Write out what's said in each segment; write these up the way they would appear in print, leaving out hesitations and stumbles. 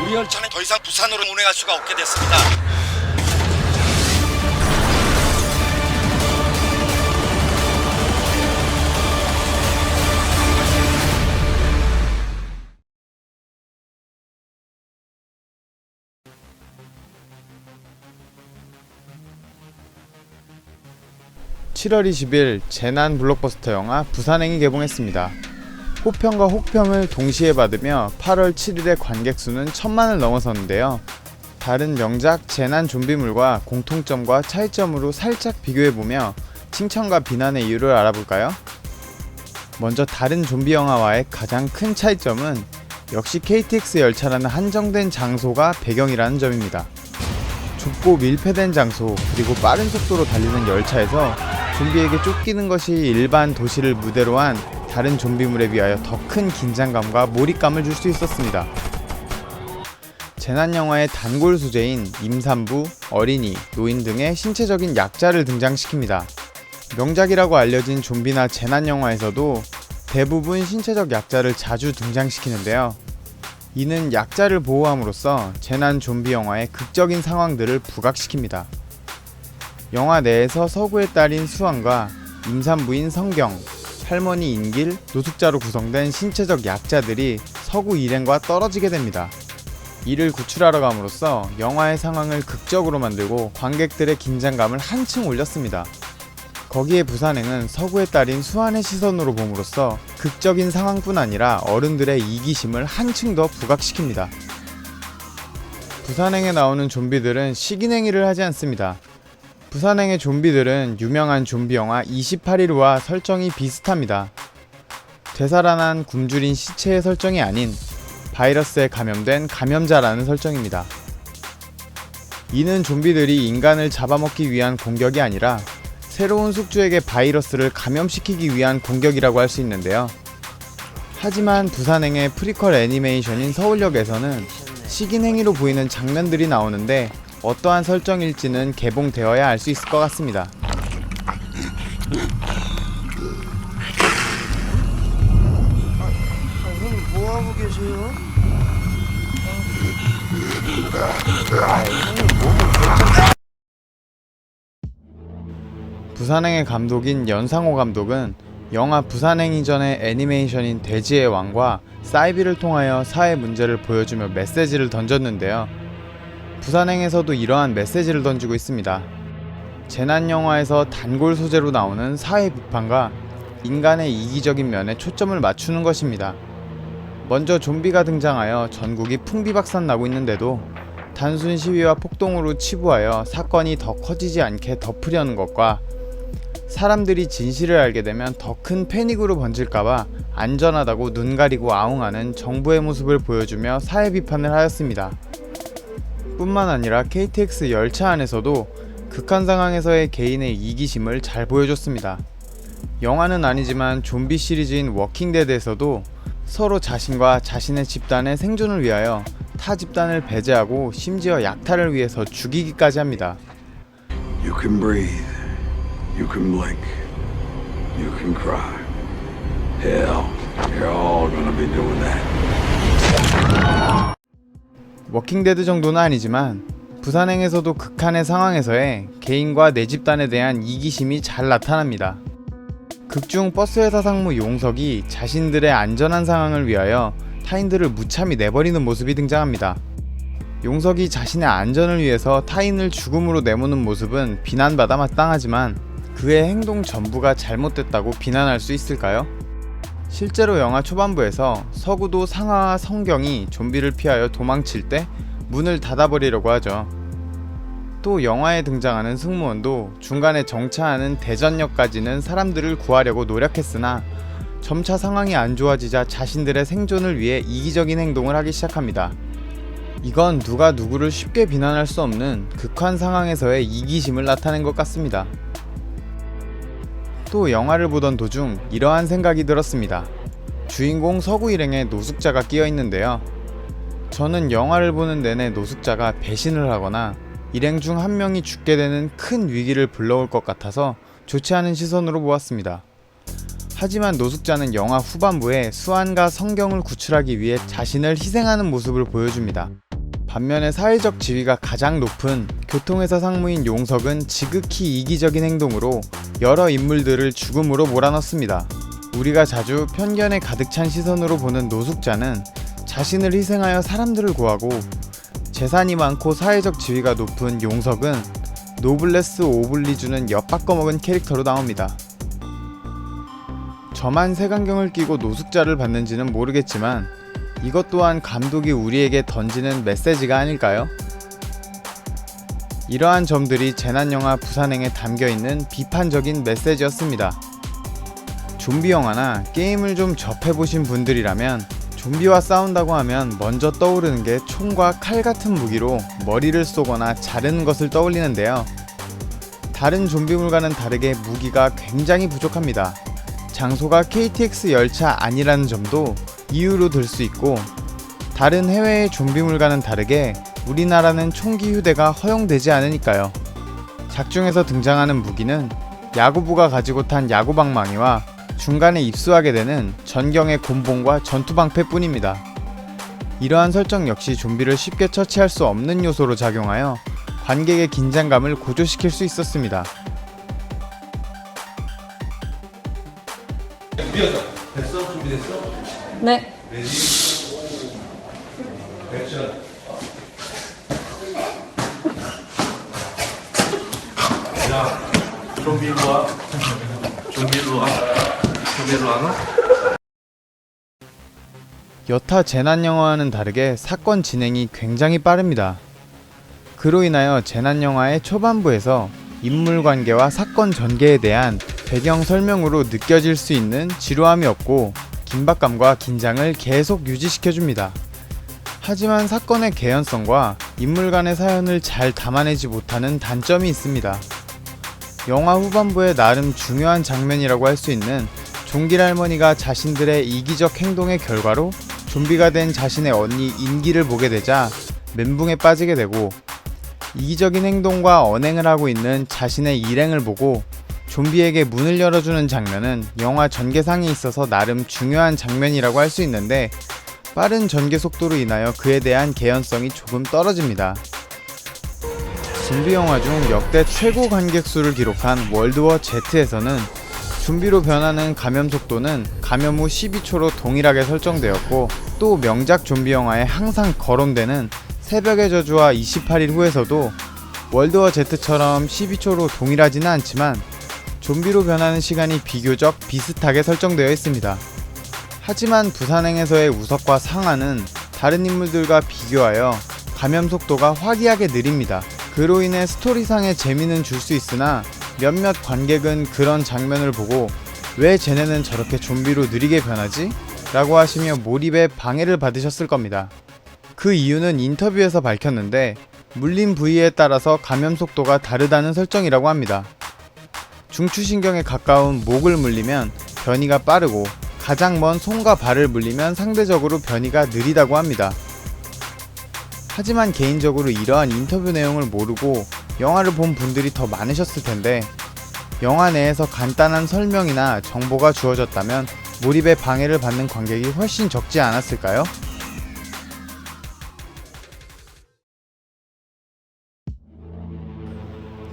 우리 열차는 더 이상 부산으로 운행할 수가 없게 됐습니다. (7월 20일) 재난 블록버스터 영화 부산행이 개봉했습니다. 호평과 혹평을 동시에 받으며 8월 7일의 관객 수는 1000만을 넘어섰는데요. 다른 명작 재난 좀비물과 공통점과 차이점으로 살짝 비교해보며 칭찬과 비난의 이유를 알아볼까요? 먼저 다른 좀비 영화와의 가장 큰 차이점은 역시 KTX 열차라는 한정된 장소가 배경이라는 점입니다. 좁고 밀폐된 장소 그리고 빠른 속도로 달리는 열차에서 좀비에게 쫓기는 것이 일반 도시를 무대로 한 다른 좀비물에 비하여 더 큰 긴장감과 몰입감을 줄 수 있었습니다. 재난영화의 단골 소재인 임산부, 어린이, 노인 등의 신체적인 약자를 등장시킵니다. 명작이라고 알려진 좀비나 재난영화에서도 대부분 신체적 약자를 자주 등장시키는데요. 이는 약자를 보호함으로써 재난 좀비 영화의 극적인 상황들을 부각시킵니다. 영화 내에서 서구의 딸인 수환과 임산부인 성경, 할머니 인길, 노숙자로 구성된 신체적 약자들이 서구 일행과 떨어지게 됩니다. 이를 구출하러 감으로써 영화의 상황을 극적으로 만들고 관객들의 긴장감을 한층 올렸습니다. 거기에 부산행은 서구의 딸인 수환의 시선으로 봄으로써 극적인 상황뿐 아니라 어른들의 이기심을 한층 더 부각시킵니다. 부산행에 나오는 좀비들은 식인행위를 하지 않습니다. 부산행의 좀비들은 유명한 좀비 영화 28일과 설정이 비슷합니다. 되살아난 굶주린 시체의 설정이 아닌 바이러스에 감염된 감염자라는 설정입니다. 이는 좀비들이 인간을 잡아먹기 위한 공격이 아니라 새로운 숙주에게 바이러스를 감염시키기 위한 공격이라고 할 수 있는데요. 하지만 부산행의 프리퀄 애니메이션인 서울역에서는 식인행위로 보이는 장면들이 나오는데 어떠한 설정일지는 개봉되어야 알 수 있을 것 같습니다. 형님 뭐하고 계세요? 부산행의 감독인 연상호 감독은 영화 부산행 이전의 애니메이션인 돼지의 왕과 사이비를 통하여 사회 문제를 보여주며 메시지를 던졌는데요. 부산행에서도 이러한 메시지를 던지고 있습니다. 재난영화에서 단골 소재로 나오는 사회 비판과 인간의 이기적인 면에 초점을 맞추는 것입니다. 먼저 좀비가 등장하여 전국이 풍비박산나고 있는데도 단순 시위와 폭동으로 치부하여 사건이 더 커지지 않게 덮으려는 것과 사람들이 진실을 알게 되면 더 큰 패닉으로 번질까봐 안전하다고 눈 가리고 아웅하는 정부의 모습을 보여주며 사회 비판을 하였습니다. 뿐만 아니라 KTX 열차 안에서도 극한 상황에서의 개인의 이기심을 잘 보여줬습니다. 영화는 아니지만 좀비 시리즈인 워킹데드에서도 서로 자신과 자신의 집단의 생존을 위하여 타 집단을 배제하고 심지어 약탈을 위해서 죽이기까지 합니다. You can breathe. You can blink. You can cry. Hell, you're all gonna be doing that. 워킹데드 정도는 아니지만 부산행에서도 극한의 상황에서의 개인과 내 집단에 대한 이기심이 잘 나타납니다. 극중 버스회사 상무 용석이 자신들의 안전한 상황을 위하여 타인들을 무참히 내버리는 모습이 등장합니다. 용석이 자신의 안전을 위해서 타인을 죽음으로 내모는 모습은 비난받아 마땅하지만 그의 행동 전부가 잘못됐다고 비난할 수 있을까요? 실제로 영화 초반부에서 서구도 상하와 성경이 좀비를 피하여 도망칠 때 문을 닫아버리려고 하죠. 또 영화에 등장하는 승무원도 중간에 정차하는 대전역까지는 사람들을 구하려고 노력했으나 점차 상황이 안 좋아지자 자신들의 생존을 위해 이기적인 행동을 하기 시작합니다. 이건 누가 누구를 쉽게 비난할 수 없는 극한 상황에서의 이기심을 나타낸 것 같습니다. 또 영화를 보던 도중 이러한 생각이 들었습니다. 주인공 서구 일행에 노숙자가 끼어 있는데요. 저는 영화를 보는 내내 노숙자가 배신을 하거나 일행 중 한 명이 죽게 되는 큰 위기를 불러올 것 같아서 좋지 않은 시선으로 보았습니다. 하지만 노숙자는 영화 후반부에 수환과 성경을 구출하기 위해 자신을 희생하는 모습을 보여줍니다. 반면에 사회적 지위가 가장 높은 교통회사 상무인 용석은 지극히 이기적인 행동으로 여러 인물들을 죽음으로 몰아넣습니다. 우리가 자주 편견에 가득 찬 시선으로 보는 노숙자는 자신을 희생하여 사람들을 구하고, 재산이 많고 사회적 지위가 높은 용석은 노블레스 오블리주는 엿바꿔먹은 캐릭터로 나옵니다. 저만 색안경을 끼고 노숙자를 봤는지는 모르겠지만 이것 또한 감독이 우리에게 던지는 메시지가 아닐까요? 이러한 점들이 재난영화 부산행에 담겨있는 비판적인 메시지였습니다. 좀비 영화나 게임을 좀 접해보신 분들이라면 좀비와 싸운다고 하면 먼저 떠오르는 게 총과 칼 같은 무기로 머리를 쏘거나 자르는 것을 떠올리는데요. 다른 좀비물과는 다르게 무기가 굉장히 부족합니다. 장소가 KTX 열차 아니라는 점도 이유로 들 수 있고, 다른 해외의 좀비물과는 다르게 우리나라는 총기 휴대가 허용되지 않으니까요. 작중에서 등장하는 무기는 야구부가 가지고 탄 야구방망이와 중간에 입수하게 되는 전경의 곤봉과 전투방패 뿐입니다. 이러한 설정 역시 좀비를 쉽게 처치할 수 없는 요소로 작용하여 관객의 긴장감을 고조시킬 수 있었습니다. 됐어? 준비됐어? 네. 액션. 야, 좀비 일로 와. 좀비 일로 와. 좀비 일로 와나? 여타 재난영화와는 다르게 사건 진행이 굉장히 빠릅니다. 그로 인하여 재난영화의 초반부에서 인물관계와 사건 전개에 대한 배경 설명으로 느껴질 수 있는 지루함이 없고 긴박감과 긴장을 계속 유지시켜줍니다. 하지만 사건의 개연성과 인물 간의 사연을 잘 담아내지 못하는 단점이 있습니다. 영화 후반부에 나름 중요한 장면이라고 할 수 있는 종길 할머니가 자신들의 이기적 행동의 결과로 좀비가 된 자신의 언니 인기를 보게 되자 멘붕에 빠지게 되고, 이기적인 행동과 언행을 하고 있는 자신의 일행을 보고 좀비에게 문을 열어주는 장면은 영화 전개상에 있어서 나름 중요한 장면이라고 할 수 있는데, 빠른 전개 속도로 인하여 그에 대한 개연성이 조금 떨어집니다. 좀비 영화 중 역대 최고 관객 수를 기록한 월드워 Z에서는 좀비로 변하는 감염 속도는 감염 후 12초로 동일하게 설정되었고, 또 명작 좀비 영화에 항상 거론되는 새벽의 저주와 28일 후에서도 월드워 Z처럼 12초로 동일하지는 않지만 좀비로 변하는 시간이 비교적 비슷하게 설정되어 있습니다. 하지만 부산행에서의 우석과 상아는 다른 인물들과 비교하여 감염 속도가 화기하게 느립니다. 그로 인해 스토리상의 재미는 줄 수 있으나 몇몇 관객은 그런 장면을 보고 왜 쟤네는 저렇게 좀비로 느리게 변하지? 라고 하시며 몰입에 방해를 받으셨을 겁니다. 그 이유는 인터뷰에서 밝혔는데, 물린 부위에 따라서 감염 속도가 다르다는 설정이라고 합니다. 중추신경에 가까운 목을 물리면 변이가 빠르고, 가장 먼 손과 발을 물리면 상대적으로 변이가 느리다고 합니다. 하지만 개인적으로 이러한 인터뷰 내용을 모르고 영화를 본 분들이 더 많으셨을 텐데, 영화 내에서 간단한 설명이나 정보가 주어졌다면 몰입에 방해를 받는 관객이 훨씬 적지 않았을까요?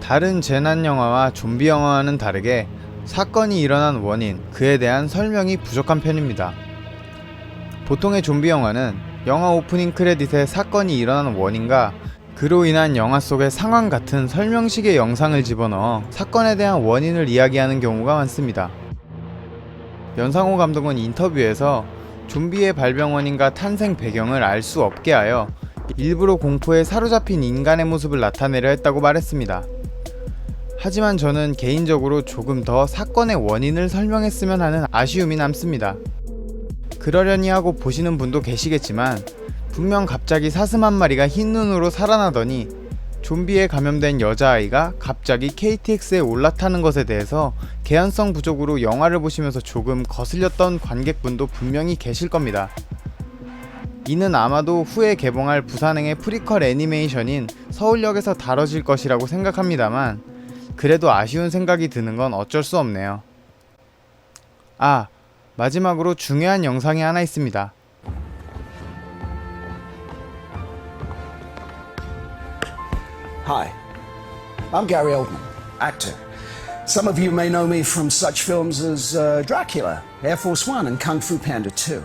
다른 재난 영화와 좀비 영화와는 다르게 사건이 일어난 원인, 그에 대한 설명이 부족한 편입니다. 보통의 좀비 영화는 영화 오프닝 크레딧에 사건이 일어난 원인과 그로 인한 영화 속의 상황 같은 설명식의 영상을 집어넣어 사건에 대한 원인을 이야기하는 경우가 많습니다. 연상호 감독은 인터뷰에서 좀비의 발병 원인과 탄생 배경을 알 수 없게 하여 일부러 공포에 사로잡힌 인간의 모습을 나타내려 했다고 말했습니다. 하지만 저는 개인적으로 조금 더 사건의 원인을 설명했으면 하는 아쉬움이 남습니다. 그러려니 하고 보시는 분도 계시겠지만, 분명 갑자기 사슴 한 마리가 흰 눈으로 살아나더니 좀비에 감염된 여자아이가 갑자기 KTX에 올라타는 것에 대해서 개연성 부족으로 영화를 보시면서 조금 거슬렸던 관객분도 분명히 계실 겁니다. 이는 아마도 후에 개봉할 부산행의 프리퀄 애니메이션인 서울역에서 다뤄질 것이라고 생각합니다만, 그래도 아쉬운 생각이 드는 건 어쩔 수 없네요. 아, 마지막으로 중요한 영상이 하나 있습니다. Hi, I'm Gary Oldman, actor. Some of you may know me from such films as Dracula, Air Force One, and Kung Fu Panda 2.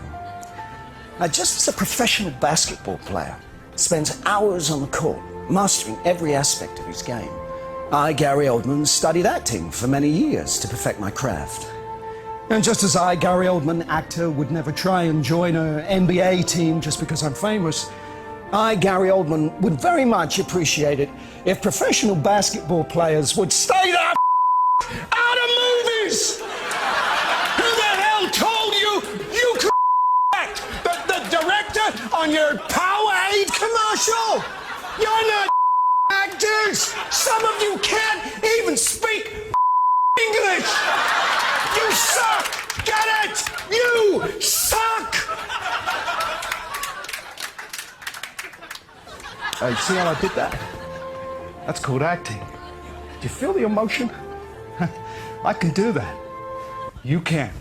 Now, just as a professional basketball player spends hours on the court, mastering every aspect of his game, I, Gary Oldman, studied acting for many years to perfect my craft. And just as I, Gary Oldman, actor, would never try and join an NBA team just because I'm famous, I, Gary Oldman, would very much appreciate it if professional basketball players would stay the out of movies! Who the hell told you you could act? The director on your Powerade commercial? You're not actors! Some of you can't even speak English! You suck! Get it? You suck! See how I did that? That's called acting. Do you feel the emotion? I can do that. You can.